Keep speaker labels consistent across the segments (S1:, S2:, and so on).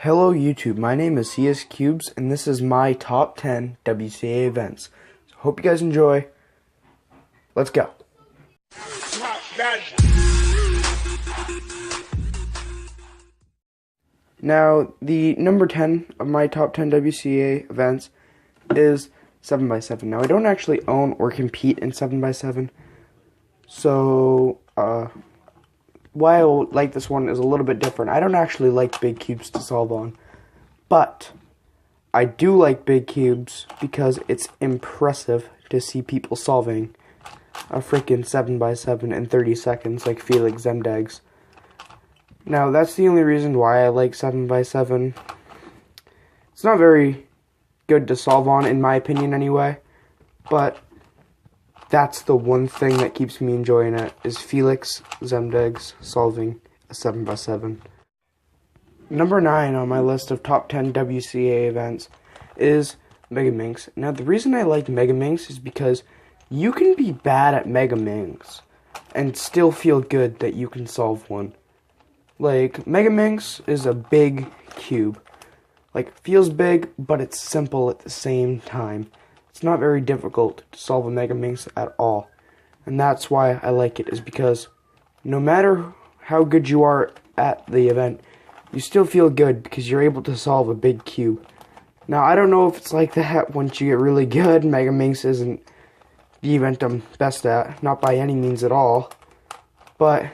S1: Hello YouTube, my name is CS Cubes and this is my top 10 WCA events. So hope you guys enjoy. Let's go. Now, the number 10 of my top 10 WCA events is 7x7. Now, I don't actually own or compete in 7x7, so why I like this one is a little bit different. I don't actually like big cubes to solve on, but I do like big cubes because it's impressive to see people solving a freaking 7x7 in 30 seconds like Felix Zemdegs. Now, that's the only reason why I like 7x7. It's not very good to solve on, in my opinion anyway, but that's the one thing that keeps me enjoying it, is Felix Zemdegs solving a 7x7. Number 9 on my list of top 10 WCA events is Mega Minx. Now, the reason I like Mega Minx is because you can be bad at Mega Minx and still feel good that you can solve one. Like, Mega Minx is a big cube. Like, feels big, but it's simple at the same time. It's not very difficult to solve a Mega Minx at all. And that's why I like it, is because no matter how good you are at the event, you still feel good because you're able to solve a big cube. Now, I don't know if it's like that once you get really good. Mega Minx isn't the event I'm best at, not by any means at all. But,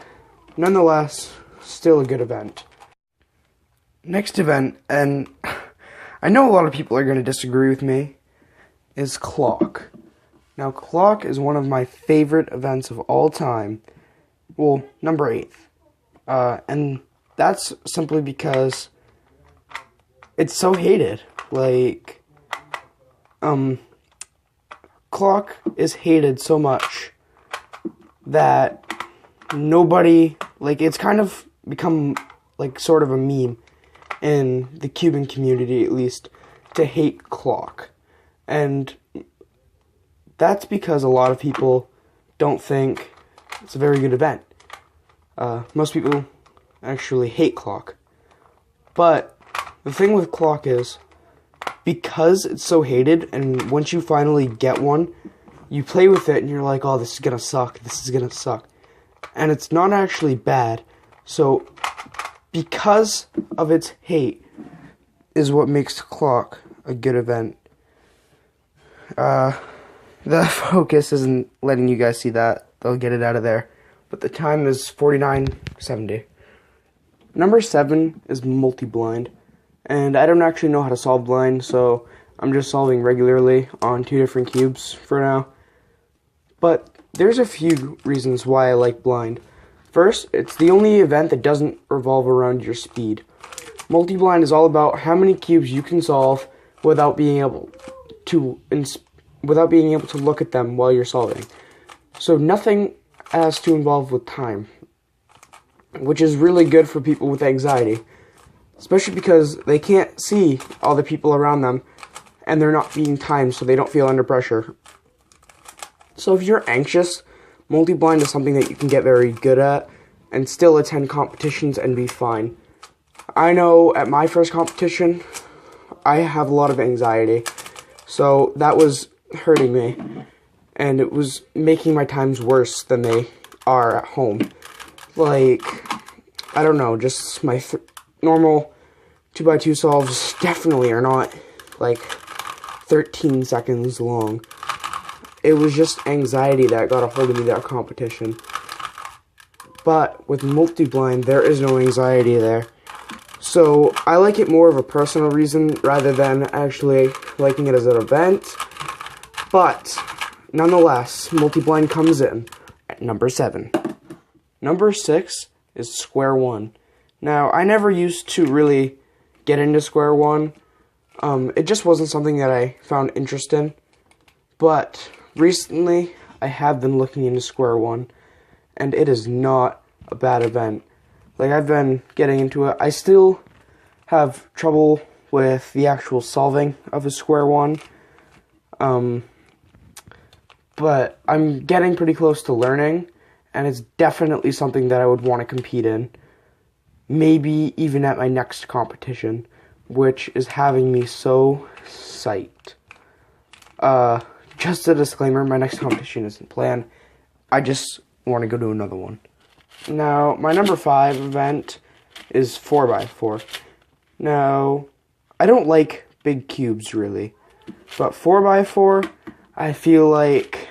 S1: nonetheless, still a good event. Next event, and I know a lot of people are going to disagree with me, is Clock. Now, Clock is one of my favorite events of all time. Well, number 8. And that's simply because it's so hated. Like, Clock is hated so much that nobody, like, it's kind of become, like, sort of a meme in the Cuban community, at least, to hate Clock. And that's because a lot of people don't think it's a very good event. Most people actually hate Clock. But the thing with Clock is, because it's so hated, and once you finally get one, you play with it and you're like, oh, this is gonna suck, this is gonna suck. And it's not actually bad. So, because of its hate, is what makes Clock a good event. The focus isn't letting you guys see that. They'll get it out of there. But the time is 49:70. Number 7 is multi-blind. And I don't actually know how to solve blind, so I'm just solving regularly on 2 different cubes for now. But there's a few reasons why I like blind. First, it's the only event that doesn't revolve around your speed. Multi-blind is all about how many cubes you can solve without being able to look at them while you're solving. So nothing has to involve with time, which is really good for people with anxiety, especially because they can't see all the people around them and they're not being timed, so they don't feel under pressure. So if you're anxious, multi-blind is something that you can get very good at and still attend competitions and be fine. I know at my first competition, I have a lot of anxiety, so that was hurting me, and it was making my times worse than they are at home. Like, I don't know, just my normal 2x2 solves definitely are not, like, 13 seconds long. It was just anxiety that got a hold of me that competition. But with multi-blind, there is no anxiety there. So I like it more of a personal reason rather than actually liking it as an event. But nonetheless, multi-blind comes in at number 7. Number 6 is Square One. Now, I never used to really get into Square One. It just wasn't something that I found interest in. But recently, I have been looking into Square One, and it is not a bad event. Like, I've been getting into it. I still have trouble with the actual solving of a Square One. But I'm getting pretty close to learning, and it's definitely something that I would want to compete in. Maybe even at my next competition. which is having me so psyched. Just a disclaimer, my next competition isn't planned. I just want to go to another one. Now, my number 5 event is 4x4. Now, I don't like big cubes, really. But 4x4, I feel like...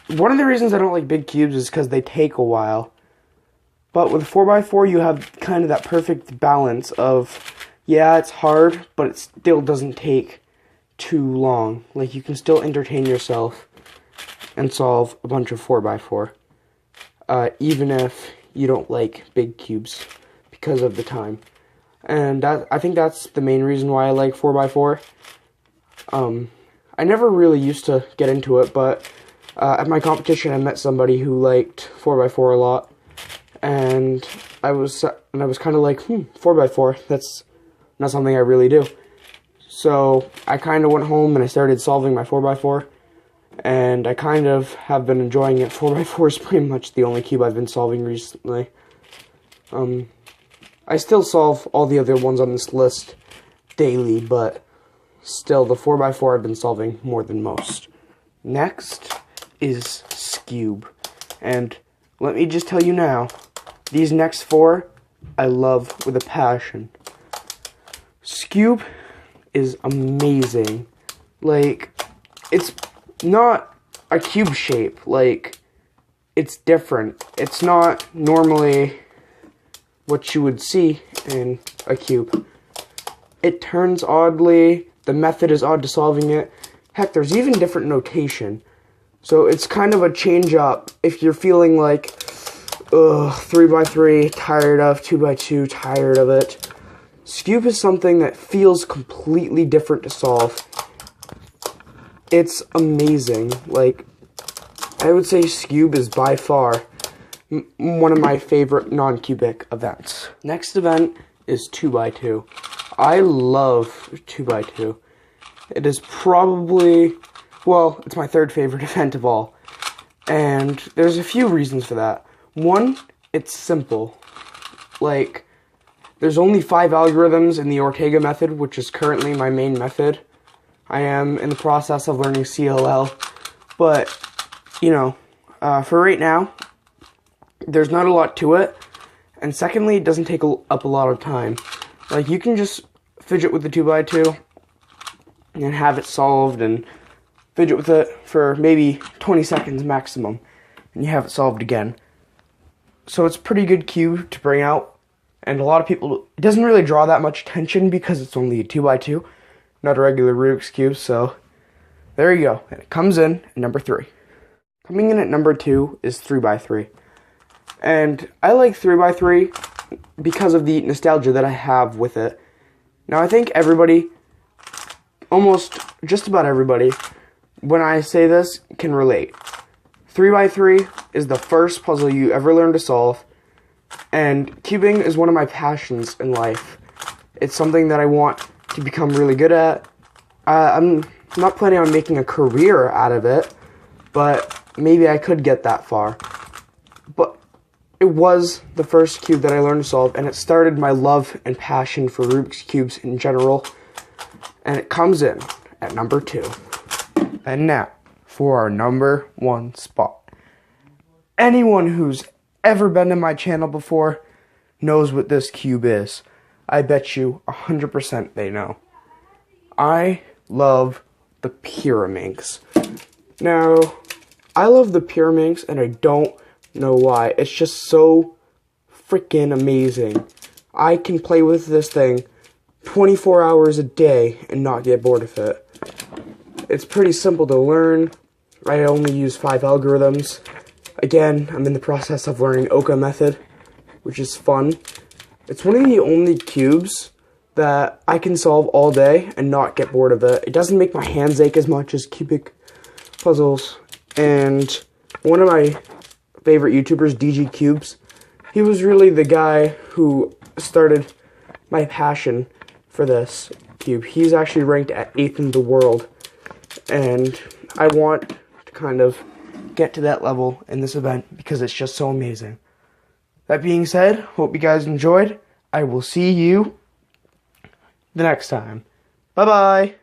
S1: One of the reasons I don't like big cubes is because they take a while. But with 4x4, you have kind of that perfect balance of, yeah, it's hard, but it still doesn't take too long. Like, you can still entertain yourself and solve a bunch of 4x4. Even if you don't like big cubes because of the time. And I think that's the main reason why I like 4x4. I never really used to get into it, but at my competition I met somebody who liked 4x4 a lot. And I was kind of like, 4x4, that's not something I really do. So I kind of went home and I started solving my 4x4. And I kind of have been enjoying it. 4x4 is pretty much the only cube I've been solving recently. I still solve all the other ones on this list daily, but still, the 4x4 I've been solving more than most. Next is Scube. And let me just tell you now, these next 4 I love with a passion. Scube is amazing. Like, it's not a cube shape. Like, it's different. It's not normally what you would see in a cube. It turns oddly. The method is odd to solving it. Heck, there's even different notation. So it's kind of a change up if you're feeling like, 3x3, tired of, 2x2, tired of it. Scube is something that feels completely different to solve. It's amazing. Like, I would say Scube is by far one of my favorite non-cubic events. Next event is 2x2. I love 2x2. It is probably, well, it's my 3rd favorite event of all. And there's a few reasons for that. One, it's simple. Like, there's only 5 algorithms in the Ortega method, which is currently my main method. I am in the process of learning CLL. But, you know, for right now, there's not a lot to it, and secondly, it doesn't take up a lot of time. Like, you can just fidget with the 2x2 and have it solved, and fidget with it for maybe 20 seconds maximum, and you have it solved again. So it's a pretty good cube to bring out, and a lot of people, it doesn't really draw that much attention because it's only a 2x2, not a regular Rubik's Cube, so there you go. And it comes in at number 3. Coming in at number 2 is 3x3. And I like 3x3 because of the nostalgia that I have with it. Now, I think everybody, almost just about everybody, when I say this, can relate. 3x3 is the first puzzle you ever learn to solve, and cubing is one of my passions in life. It's something that I want to become really good at. I'm not planning on making a career out of it, but maybe I could get that far. But it was the first cube that I learned to solve, and it started my love and passion for Rubik's Cubes in general. And it comes in at number 2. And now, for our number 1 spot. Anyone who's ever been to my channel before knows what this cube is. I bet you 100% they know. I love the Pyraminx. Now, I love the Pyraminx, and I don't know why. It's just so freaking amazing. I can play with this thing 24 hours a day and not get bored of it. It's pretty simple to learn. I only use 5 algorithms. Again, I'm in the process of learning Oka method, which is fun. It's one of the only cubes that I can solve all day and not get bored of it. It doesn't make my hands ache as much as cubic puzzles. And one of my favorite YouTubers, DG Cubes, he was really the guy who started my passion for this cube. He's actually ranked at 8th in the world, and I want to kind of get to that level in this event because it's just so amazing. That being said, hope you guys enjoyed. I will see you the next time. Bye-bye.